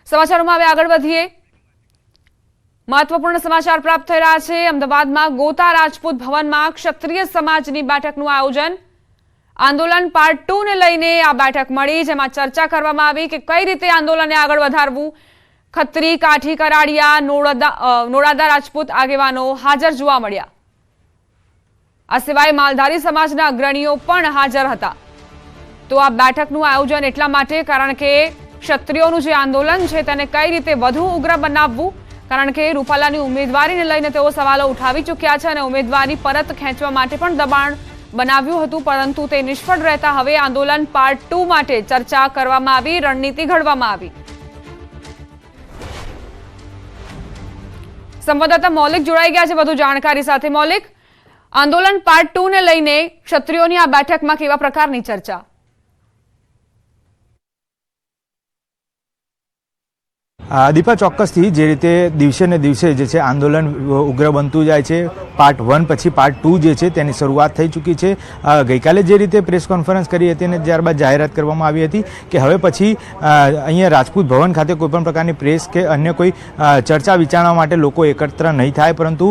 સમાચારોમાં હવે આગળ વધીએ। મહત્વપૂર્ણ સમાચાર પ્રાપ્ત થઈ રહ્યા છે। અમદાવાદમાં ગોતા રાજપૂત ભવનમાં ક્ષત્રિય સમાજની બેઠકનું આયોજન। આંદોલન પાર્ટ 2 ને લઈને આ બેઠક મળી, જેમાં ચર્ચા કરવામાં આવી કે કઈ રીતે આંદોલનને આગળ વધારવું। ખત્રી, કાઠી, કરાડિયા, નોડાદા રાજપૂત આગેવાનો હાજર જોવા મળ્યા। આ સિવાય માલધારી સમાજના અગ્રણીઓ પણ હાજર હતા। તો આ બેઠકનું આયોજન એટલા માટે કારણ કે ક્ષત્રિયોનું જે આંદોલન છે તેને કઈ રીતે વધુ ઉગ્ર બનાવવું, કારણ કે રૂપાલાની ઉમેદવારીને લઈને તેઓ સવાલો ઉઠાવી ચૂક્યા છે અને ઉમેદવારી પરત ખેંચવા માટે પણ દબાણ બનાવ્યું હતું, પરંતુ તે નિષ્ફળ રહેતા હવે આંદોલન પાર્ટ 2 માટે ચર્ચા કરવામાં આવી, રણનીતિ ઘડવામાં આવી। સંવાદદાતા મૌલિક જોડાઈ ગયા છે વધુ જાણકારી સાથે। મૌલિક, આંદોલન પાર્ટ 2 ને લઈને ક્ષત્રિયોની આ બેઠકમાં કેવા પ્રકારની ચર્ચા? દીપા, ચોક્કસથી જે રીતે દિવસે ને દિવસે જે છે આંદોલન ઉગ્ર બનતું જાય છે, પાર્ટ 1 પછી પાર્ટ 2 જે છે તેની શરૂઆત થઈ ચૂકી છે। ગઈકાલે જે રીતે પ્રેસ કોન્ફરન્સ કરી હતી અને ત્યારબાદ જાહેરાત કરવામાં આવી હતી કે હવે પછી અહીંયા રાજપૂત ભવન ખાતે કોઈપણ પ્રકારની પ્રેસ કે અન્ય કોઈ ચર્ચા વિચારણા માટે લોકો એકત્ર નહીં થાય, પરંતુ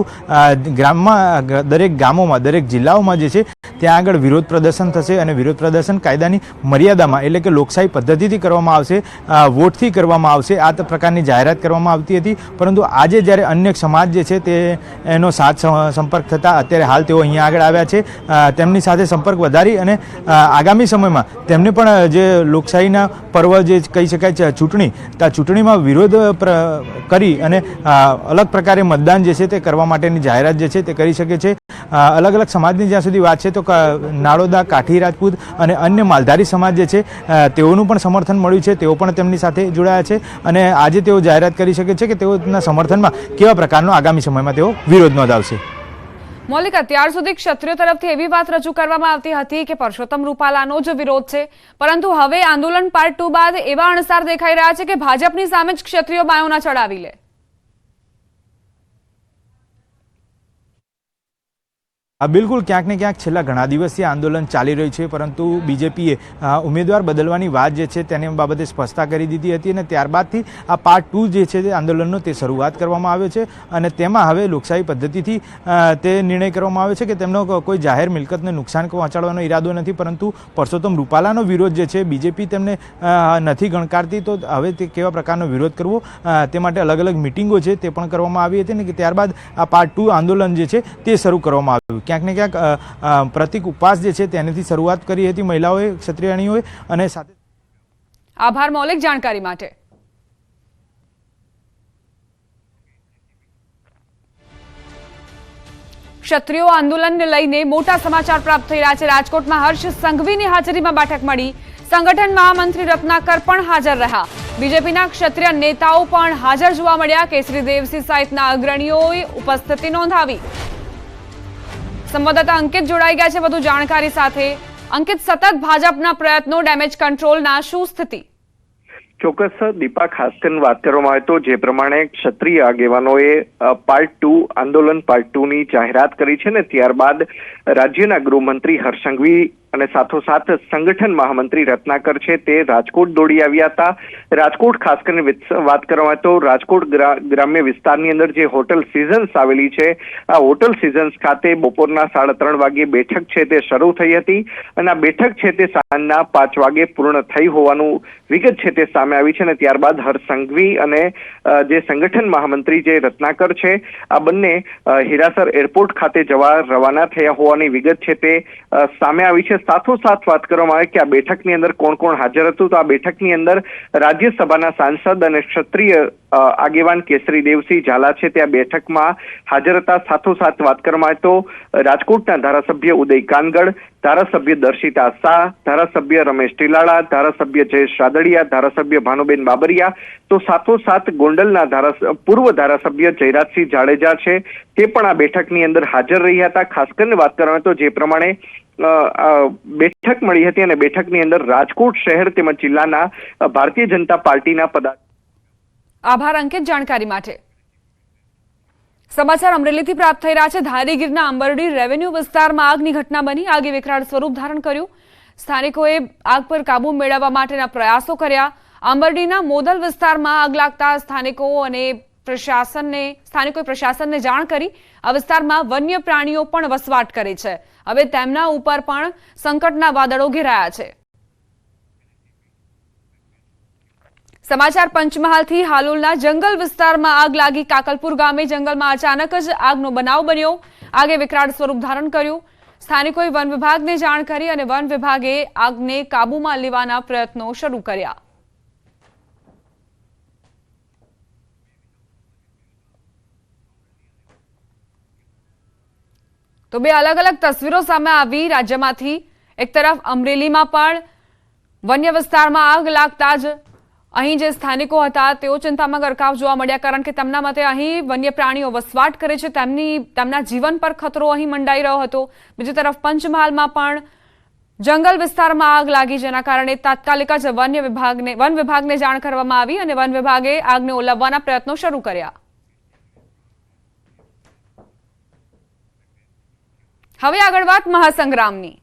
ગ્રામમાં, દરેક ગામોમાં, દરેક જિલ્લાઓમાં જે છે ત્યાં આગળ વિરોધ પ્રદર્શન થશે અને વિરોધ પ્રદર્શન કાયદાની મર્યાદામાં એટલે કે લોકશાહી પદ્ધતિથી કરવામાં આવશે, વોટથી કરવામાં આવશે। આ પ્રકારની જાહેરાત કરવામાં આવતી હતી, પરંતુ આજે જ્યારે અન્ય સમાજ જે છે તે એનો સાથ સંપર્ક થતાં અત્યારે હાલ તેઓ અહીંયા આગળ આવ્યા છે। તેમની સાથે સંપર્ક વધારી અને આગામી સમયમાં તેમને પણ જે લોકશાહીના પર્વ જે કહી શકાય છે ચૂંટણી, આ ચૂંટણીમાં વિરોધ કરી અને અલગ પ્રકારે મતદાન જે છે તે કરવા માટેની જાહેરાત જે છે તે કરી શકે છે। અલગ અલગ સમાજની જ્યાં સુધી વાત છે તો નાડોદા, કાઠી રાજપૂત અને અન્ય માલધારી સમાજ જે છે તેઓનું પણ સમર્થન મળ્યું છે, તેઓ પણ તેમની સાથે જોડાયા છે અને આજે તેઓ જાહેરાત કરી શકે છે કે તેઓના સમર્થનમાં કેવા પ્રકારનો આગામી સમયમાં તેઓ વિરોધ નોંધાવશે। મૌલિક, અત્યાર સુધી ક્ષત્રિયો તરફથી એવી વાત રજૂ કરવામાં આવતી હતી કે પરસોત્તમ રૂપાલાનો જ વિરોધ છે, પરંતુ હવે આંદોલન પાર્ટ 2 બાદ એવા અણસાર દેખાઈ રહ્યા છે કે ભાજપની સામે જ ક્ષત્રિયો બાયોના ચડાવી લે। બિલકુલ, ક્યાંક ને ક્યાંક છેલ્લા ઘણા દિવસથી આંદોલન ચાલી રહ્યું છે, પરંતુ બીજેપીએ ઉમેદવાર બદલવાની વાત જે છે તેની બાબતે સ્પષ્ટતા કરી દીધી હતી અને ત્યારબાદથી આ પાર્ટ 2 જે છે તે આંદોલનનો તે શરૂઆત કરવામાં આવ્યો છે અને તેમાં હવે લોકશાહી પદ્ધતિથી તે નિર્ણય કરવામાં આવ્યો છે કે તેમનો કોઈ જાહેર મિલકતને નુકસાન પહોંચાડવાનો ઈરાદો નથી, પરંતુ પરસોત્તમ રૂપાલાનો વિરોધ જે છે બીજેપી તેમને નથી ગણકારતી, તો હવે તે કેવા પ્રકારનો વિરોધ કરવો તે માટે અલગ અલગ મિટિંગો છે તે પણ કરવામાં આવી હતી અને ત્યારબાદ આ પાર્ટ 2 આંદોલન જે છે તે શરૂ કરવામાં આવ્યું। ક્યાંક ને ક્યાંક પ્રતિક ઉપવાસ જે છે તેનાથી શરૂઆત કરી હતી મહિલાઓએ, ક્ષત્રિયાણીઓએ અને સાથે। આભાર મૌલિક જાણકારી માટે। ક્ષત્રિયો આંદોલનને લઈને મોટા સમાચાર પ્રાપ્ત થઈ રહ્યા છે। રાજકોટમાં હર્ષ સંઘવીની હાજરીમાં બેઠક મળી, સંગઠન મહામંત્રી રત્નાકર પણ હાજર રહ્યા, બીજેપીના ક્ષત્રિય નેતાઓ પણ હાજર જોવા મળ્યા। કેસરી દેવસિંહ સહિતના અગ્રણીઓએ ઉપસ્થિતિ નોંધાવી। સંવાદદાતા અંકિત જોડાઈ ગયા છે વધુ જાણકારી સાથે। અંકિત, સતત ભાજપના પ્રયત્નો, ડેમેજ કંટ્રોલના શું સ્થિતિ? ચોક્કસ દીપા, ખાસ કરીને વાત કરવામાં આવે તો જે પ્રમાણે ક્ષત્રિય આગેવાનોએ પાર્ટ 2 આંદોલન પાર્ટ 2 ની જાહેરાત કરી છે ને ત્યારબાદ રાજ્યના ગૃહમંત્રી હર્ષ સંઘવી અને સાથોસાથ સંગઠન મહામંત્રી રત્નાકર છે તે રાજકોટ દોડી આવ્યા હતા। રાજકોટ ખાસ કરીને વાત કરવામાં તો રાજકોટ ગ્રામ્ય વિસ્તારની અંદર જે હોટલ સિઝન્સ આવેલી છે, આ હોટલ સિઝન્સ ખાતે બપોરના 3:30 વાગે બેઠક છે તે શરૂ થઈ હતી અને આ બેઠક છે તે સાંજના 5 વાગે પૂર્ણ થઈ હોવાનું વિગત છે તે સામે આવી છે અને ત્યારબાદ હર્ષ સંઘવી અને જે સંગઠન મહામંત્રી જે રત્નાકર છે આ બંને હીરાસર એરપોર્ટ ખાતે જવા રવાના થયા હોવાની વિગત છે તે સામે આવી છે। સાથોસાથ વાત કરવામાં આવે કે આ બેઠકની અંદર કોણ કોણ હાજર હતું, તો આ બેઠકની અંદર રાજ્યસભાના સાંસદ અને ક્ષત્રિય આગેવાન કેસરી દેવસિંહ ઝાલા છે તે આ બેઠકમાં હાજર હતા। સાથોસાથ વાત કરવામાં આવે તો રાજકોટના ધારાસભ્ય ઉદય કાનગડ, ધારાસભ્ય દર્શિતા શાહ, ધારાસભ્ય રમેશ ટીલાળા, ધારાસભ્ય જયેશ રાદડિયા, ધારાસભ્ય ભાનુબેન બાબરિયા, તો સાથોસાથ ગોંડલના પૂર્વ ધારાસભ્ય જયરાજસિંહ જાડેજા છે તે પણ આ બેઠકની અંદર હાજર રહ્યા હતા। ખાસ કરીને વાત કરવામાં તો જે પ્રમાણે બેઠક મળી હતી અને બેઠકની અંદર રાજકોટ શહેર તેમજ જિલ્લાના ભારતીય જનતા પાર્ટીના પદાધિકારીઓ। આભાર અંકિત જાણકારી માટે। સમાચાર અમરેલીથી પ્રાપ્ત થઈ રહ્યા છે। ધારીગીરના અંબરડી રેવન્યુ વિસ્તારમાં આગની ઘટના બની, આગે વિકરાળ સ્વરૂપ ધારણ કર્યું। સ્થાનિકોએ આગ પર કાબુ મેળવવા માટેના પ્રયાસો કર્યા આંબરડીના મોદલ વિસ્તારમાં આગ લાગતા સ્થાનિકોએ પ્રશાસનને જાણ કરી। આ વિસ્તારમાં વન્ય પ્રાણીઓ પણ વસવાટ કરે છે। હવે તેમના ઉપર પણ સંકટના વાદળો ઘેરાયા છે। સમાચાર પંચમહાલથી હાલોલના જંગલ વિસ્તારમાં આગ લાગી। કાકલપુર ગામે જંગલમાં અચાનક જ આગનો બનાવ બન્યો। આગે વિકરાળ સ્વરૂપ ધારણ કર્યું। સ્થાનિકોએ વન વિભાગને જાણ કરી અને વન વિભાગે આગને કાબૂમાં લેવાના પ્રયત્નો શરૂ કર્યા। તો બે અલગ અલગ તસવીરો સામે આવી રાજ્યમાંથી। એક તરફ અમરેલીમાં પણ વન્ય વિસ્તારમાં આગ લાગતા જ અહીં જે સ્થાનિકો હતા તેઓ ચિંતામાં ગરકાવ જોવા મળ્યા, કારણ કે તેમના મતે અહીં વન્ય પ્રાણીઓ વસવાટ કરે છે। તેમના જીવન પર ખતરો અહીં મંડાઈ રહ્યો હતો। બીજી તરફ પંચમહાલમાં પણ જંગલ વિસ્તારમાં આગ લાગી, જેના કારણે તાત્કાલિક જ વન વિભાગને જાણ કરવામાં આવી અને વન વિભાગે આગને ઓલવવાના પ્રયત્નો શરૂ કર્યા। હવે આગળ વાત મહાસંગ્રામની।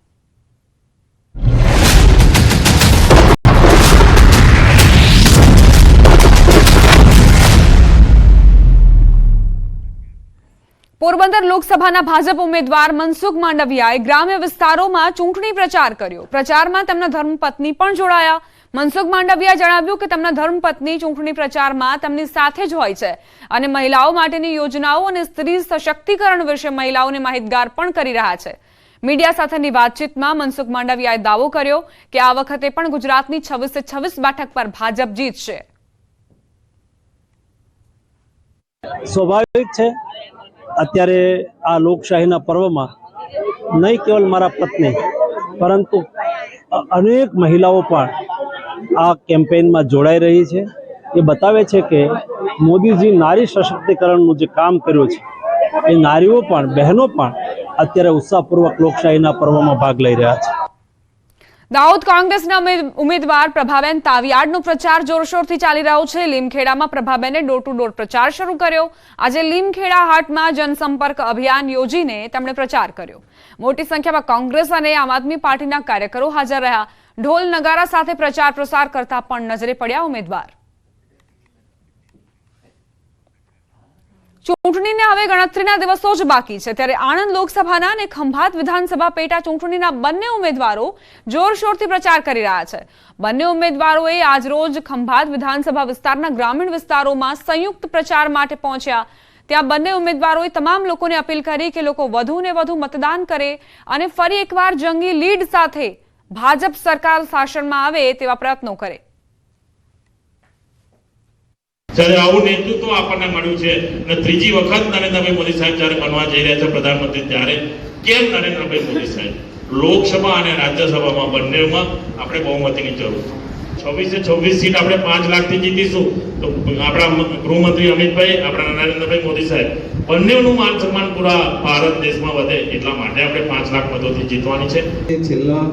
પોરબંદર લોકસભાના ભાજપ ઉમેદવાર મનસુખ માંડવિયાએ ગ્રામ્ય વિસ્તારોમાં ચૂંટણી પ્રચાર કર્યો। પ્રચારમાં તેમના ધર્મપત્ની પણ જોડાયા। મનસુખ માંડવિયાએ જણાવ્યું કે તેમના ધર્મપત્ની ચૂંટણી પ્રચારમાં તેમની સાથે જ હોય છે અને મહિલાઓ માટેની યોજનાઓ અને સ્ત્રી સશક્તિકરણ વિશે મહિલાઓને માહિતગાર પણ કરી રહ્યા છે। મીડિયા સાથેની વાતચીતમાં મનસુખ માંડવિયાએ દાવો કર્યો કે આ વખતે પણ ગુજરાતની 26 બેઠક પર ભાજપ જીતશે। સ્વાભાવિક છે અત્યારે આ લોકશાહીના પર્વમાં નહીં કેવલ મારા પત્ની પરંતુ અનેક મહિલાઓ પણ આ કેમ્પેઇનમાં જોડાઈ રહી છે। એ બતાવે છે કે મોદીજી નારી સશક્તિકરણનું જે કામ કર્યું છે એ નારીઓ પણ બહેનો પણ અત્યારે ઉત્સાહપૂર્વક લોકશાહીના પર્વમાં ભાગ લઈ રહ્યા છે। દાહોદ કોંગ્રેસના ઉમેદવાર પ્રભાબેન તાવિયાડનો પ્રચાર જોરશોરથી ચાલી રહ્યો છે। લીમખેડામાં પ્રભાબેને ડોર ટુ ડોર પ્રચાર શરૂ કર્યો। આજે લીમખેડા હાટમાં જનસંપર્ક અભિયાન યોજીને તેમણે પ્રચાર કર્યો। મોટી સંખ્યામાં કોંગ્રેસ અને આમ આદમી પાર્ટીના કાર્યકરો હાજર રહ્યા। ઢોલ નગારા સાથે પ્રચાર પ્રસાર કરતા પણ નજરે પડ્યા ઉમેદવાર। ચૂંટણીને હવે ગણતરીના દિવસો જ બાકી છે, ત્યારે આણંદ લોકસભાના અને ખંભાત વિધાનસભા પેટા ચૂંટણીના બંને ઉમેદવારો જોરશોરથી પ્રચાર કરી રહ્યા છે। બંને ઉમેદવારોએ આજરોજ ખંભાત વિધાનસભા વિસ્તારના ગ્રામીણ વિસ્તારોમાં સંયુક્ત પ્રચાર માટે પહોંચ્યા। ત્યાં બંને ઉમેદવારોએ તમામ લોકોને અપીલ કરી કે લોકો વધુને વધુ મતદાન કરે અને ફરી એકવાર જંગી લીડ સાથે ભાજપ સરકાર શાસનમાં આવે તેવા પ્રયત્નો કરે। જ્યારે આવું નેતૃત્વ આપણને મળ્યું છે અને ત્રીજી વખત નરેન્દ્રભાઈ મોદી સાહેબ જ્યારે બનવા જઈ રહ્યા છે પ્રધાનમંત્રી, ત્યારે કેમ નરેન્દ્રભાઈ મોદી સાહેબ લોકસભા અને રાજ્યસભામાં બંનેમાં આપણે બહુમતીની જરૂર છે। 26 સીટ આપણે 5 લાખથી જીતીશું તો આપણા ગૃહમંત્રી અમિતભાઈ, આપણા નરેન્દ્રભાઈ મોદી સાહેબ બંનેનું માન સન્માન પૂરા ભારત દેશમાં વધે એટલા માટે આપણે 5 લાખ મતોથી જીતવાની છે। છેલ્લા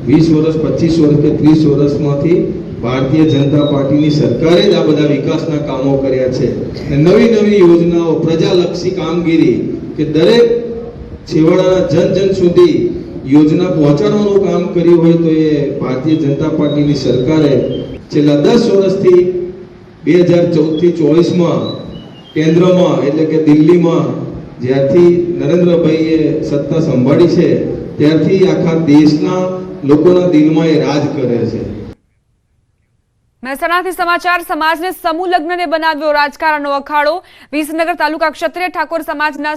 20 વર્ષ 25 વર્ષ કે 30 વર્ષમાંથી ભારતીય જનતા પાર્ટીની સરકારે જ આ બધા વિકાસના કામો કર્યા છે। નવી નવી યોજનાઓ, પ્રજાલક્ષી કામગીરી કે દરેક છેવાડાના જન સુધી યોજના પહોંચાડવાનું કામ કર્યું હોય તો એ ભારતીય જનતા પાર્ટીની સરકારે છેલ્લા 10 વર્ષથી 2014 થી 24માં કેન્દ્રમાં એટલે કે દિલ્હીમાં જ્યારથી નરેન્દ્રભાઈએ સત્તા સંભાળી છે ત્યારથી આખા દેશના લોકોના દિલમાં એ રાજ કરે છે। મહેસાણાથી સમાચાર। સમાજને સમૂહ લગ્નને બનાવ્યો રાજકારણનો અખાડો। વિસનગર તાલુકા ક્ષત્રિય ઠાકોર સમાજના